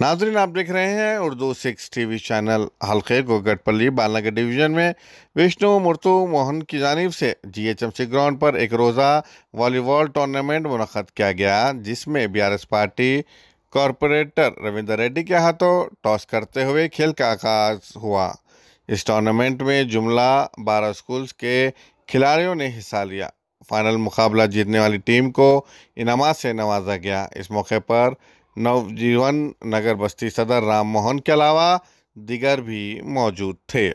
नाजरीन, आप देख रहे हैं उर्दू 6 टीवी चैनल। हल्के गोगटपल्ली बालनगर डिवीजन में विष्णु मूर्तु मोहन की जानिब से जीएचएमसी ग्राउंड पर एक रोज़ा वॉलीबॉल टूर्नामेंट मुनक्कद किया गया, जिसमें BRS party corporator Ravinder Reddy के हाथों टॉस करते हुए खेल का आगाज हुआ। इस टूर्नामेंट में जुमला 12 स्कूल्स के खिलाड़ियों ने हिस्सा लिया। फाइनल मुकाबला जीतने वाली टीम को इनामात से नवाजा गया। इस मौके पर नवजीवन नगर बस्ती सदर राम मोहन के अलावा दिगर भी मौजूद थे।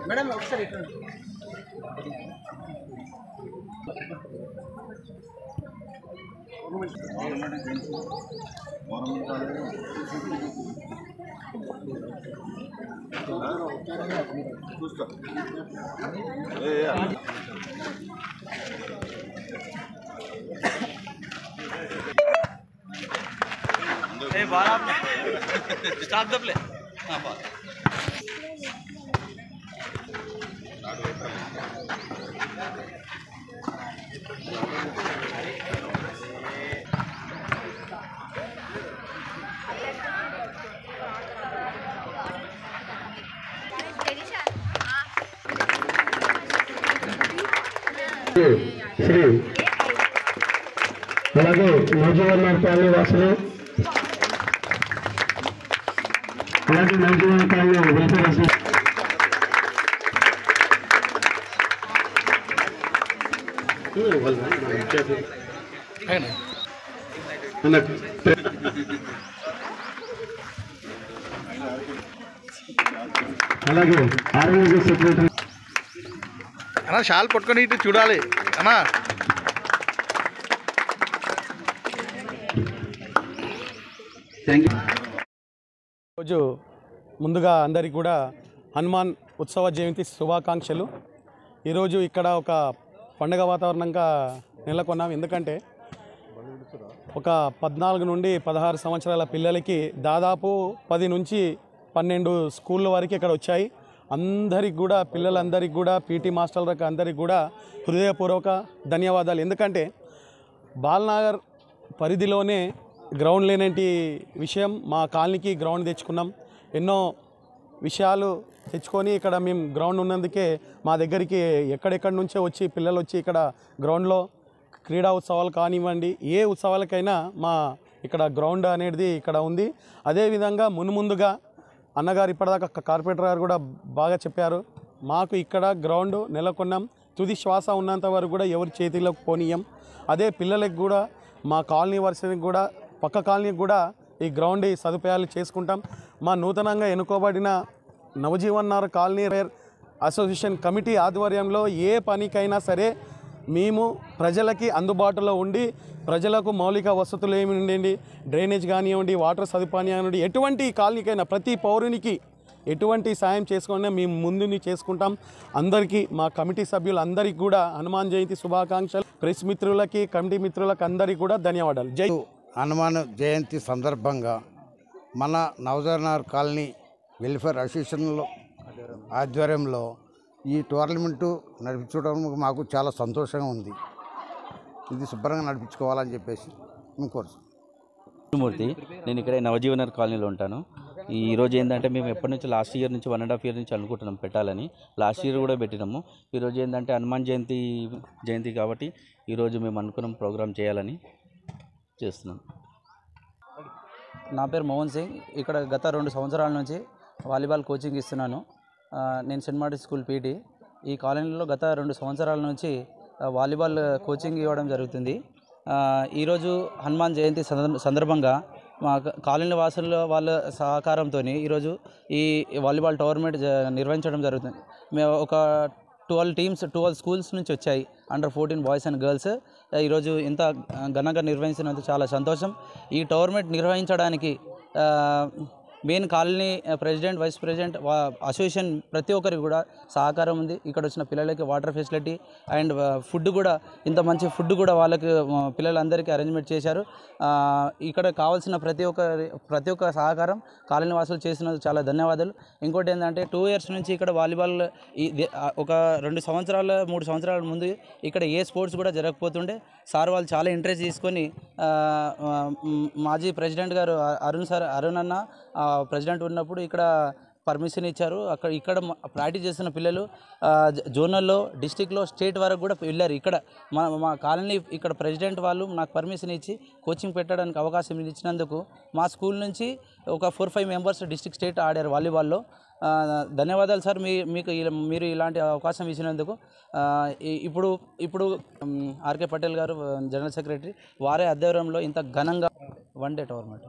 मैडम ఒకసారి स्टार्ट द प्ले। శ్రీ అలాగే నవజీవన్ కాలనీ వాసులు, అలాగే నవజీవన్ కాలనీ వెల్ఫేర్ అలాగే ఆర్గనైజింగ్ సెక్రటరీ అన్నా షాల్ పట్టుకొని ఇటు చూడాలి అన్నా। రోజు ముందుగా అందరికీ కూడా హనుమాన్ ఉత్సవ జయంతి శుభాకాంక్షలు। ఈరోజు ఇక్కడ ఒక పండుగ వాతావరణంగా నెలకొన్నాం। ఎందుకంటే ఒక 14 నుండి 16 సంవత్సరాల పిల్లలకి దాదాపు 10 నుంచి 12 స్కూళ్ళ వరకు ఇక్కడ వచ్చాయి। అందరికి కూడా పిల్లలందరికీ కూడా పీటీ మాస్టర్లకు అందరికీ కూడా హృదయపూర్వక ధన్యవాదాలు। ఎందుకంటే బాలనగర్ పరిధిలోనే గ్రౌండ్ లేనంటి విషయం, మా కాలనీకి గ్రౌండ్ తెచ్చుకున్నాం। ఎన్నో విషయాలు తెచ్చుకొని ఇక్కడ మేము గ్రౌండ్ ఉన్నందుకే మా దగ్గరికి ఎక్కడెక్కడి నుంచో వచ్చి పిల్లలు వచ్చి ఇక్కడ గ్రౌండ్లో క్రీడా ఉత్సవాలు కానివ్వండి, ఏ ఉత్సవాలకైనా మా ఇక్కడ గ్రౌండ్ అనేది ఇక్కడ ఉంది। అదేవిధంగా మున్ముందుగా అన్నగారు ఇప్పటిదాకా కార్పొరేటర్ గారు కూడా బాగా చెప్పారు, మాకు ఇక్కడ గ్రౌండ్ నెలకొన్నాం, తుది శ్వాస ఉన్నంత వరకు కూడా ఎవరి చేతిలోకి పోనీయం। అదే పిల్లలకు కూడా మా కాలనీ వర్షానికి కూడా పక్క కాలనీకి కూడా ఈ గ్రౌండ్ సదుపాయాలు చేసుకుంటాం। మా నూతనంగా ఎన్నుకోబడిన Navjeevan Nagar colony association committee ఆధ్వర్యంలో ఏ పనికైనా సరే మేము ప్రజలకి అందుబాటులో ఉండి ప్రజలకు మౌలిక వసతులు ఏమి ఉండండి, డ్రైనేజ్ కానివ్వండి, వాటర్ సదుపాయం కానివ్వండి, ఎటువంటి కాలనీకైనా ప్రతి పౌరునికి ఎటువంటి సాయం చేసుకున్నా మేము ముందుని చేసుకుంటాం। అందరికీ మా కమిటీ సభ్యులందరికీ కూడా హనుమాన్ జయంతి శుభాకాంక్షలు। ప్రెస్ మిత్రులకి కమిటీ మిత్రులకు అందరికీ కూడా ధన్యవాదాలు। జై హనుమాన్ జయంతి సందర్భంగా మన నవజీవన్ కాలనీ వెల్ఫేర్ అసోసియేషన్లో ఆధ్వర్యంలో ఈ టోర్నమెంటు నడిపించడం మాకు చాలా సంతోషంగా ఉంది। ఇది శుభ్రంగా నడిపించుకోవాలని చెప్పేసి మేము కోరుతున్నాం। మూర్తి, నేను ఇక్కడ నవజీవన్ కాలనీలో ఉంటాను। ఈరోజు ఏంటంటే మేము ఎప్పటి నుంచి లాస్ట్ ఇయర్ నుంచి 1.5 ఇయర్ నుంచి అనుకుంటున్నాం పెట్టాలని, లాస్ట్ ఇయర్ కూడా పెట్టినాము। ఈరోజు ఏంటంటే హనుమాన్ జయంతి కాబట్టి ఈరోజు మేము అనుకున్నాం ప్రోగ్రామ్ చేయాలని చేస్తున్నాం। నా పేరు మోహన్ సింగ్, ఇక్కడ గత 2 సంవత్సరాల నుంచి వాలీబాల్ కోచింగ్ ఇస్తున్నాను। నేను సెంట్ మార్టిన్ స్కూల్ పీటీ। ఈ కాలనీలో గత 2 సంవత్సరాల నుంచి వాలీబాల్ కోచింగ్ ఇవ్వడం జరుగుతుంది। ఈరోజు హనుమాన్ జయంతి సందర్భంగా మా కాలనీ వాసుల వాళ్ళ సహకారంతో ఈరోజు ఈ వాలీబాల్ టోర్నమెంట్ నిర్వహించడం జరుగుతుంది। మేము ఒక 12 స్కూల్స్ నుంచి వచ్చాయి, అండర్ 14 బాయ్స్ అండ్ గర్ల్స్. ఈరోజు ఇంత ఘనంగా నిర్వహించినందుకు చాలా సంతోషం. ఈ టోర్నమెంట్ నిర్వహించడానికి main colony president, vice president, association ప్రతి ఒక్కరికి కూడా సహకారం ఉంది. ఇక్కడ వచ్చిన పిల్లలకి వాటర్ ఫెసిలిటీ అండ్ ఫుడ్ కూడా, ఇంత మంచి ఫుడ్ కూడా వాళ్ళకి పిల్లలందరికీ అరేంజ్మెంట్ చేశారు. ఇక్కడ కావాల్సిన ప్రతి ఒక్క సహకారం కాలనీ వాసులు చేసినందుకు చాలా ధన్యవాదాలు. ఇంకోటి ఏంటంటే 2 years నుంచి ఇక్కడ వాలీబాల్ ఒక 2 సంవత్సరాల 3 సంవత్సరాల ముందు ఇక్కడ ఏ స్పోర్ట్స్ కూడా జరగకపోతుండే. సార్ వాళ్ళు చాలా ఇంట్రెస్ట్ తీసుకొని మాజీ ప్రెసిడెంట్ గారు అరుణ్ అన్న ప్రెసిడెంట్ ఉన్నప్పుడు ఇక్కడ పర్మిషన్ ఇచ్చారు. ఇక్కడ ప్రాక్టీస్ చేస్తున్న పిల్లలు జోనల్లో, డిస్టిక్లో, స్టేట్ వరకు కూడా వెళ్ళారు. ఇక్కడ మా కాలనీ ఇక్కడ ప్రెసిడెంట్ వాళ్ళు నాకు పర్మిషన్ ఇచ్చి కోచింగ్ పెట్టడానికి అవకాశం ఇచ్చినందుకు మా స్కూల్ నుంచి ఒక 4-5 మెంబర్స్ డిస్టిక్, స్టేట్ ఆడారు వాలీబాల్లో. ధన్యవాదాలు సార్, మీరు ఇలాంటి అవకాశం ఇచ్చినందుకు. ఇప్పుడు ఆర్కే పటేల్ గారు జనరల్ సెక్రటరీ, వారే ఆధ్వర్యంలో ఇంత ఘనంగా 1 day టోర్నమెంట్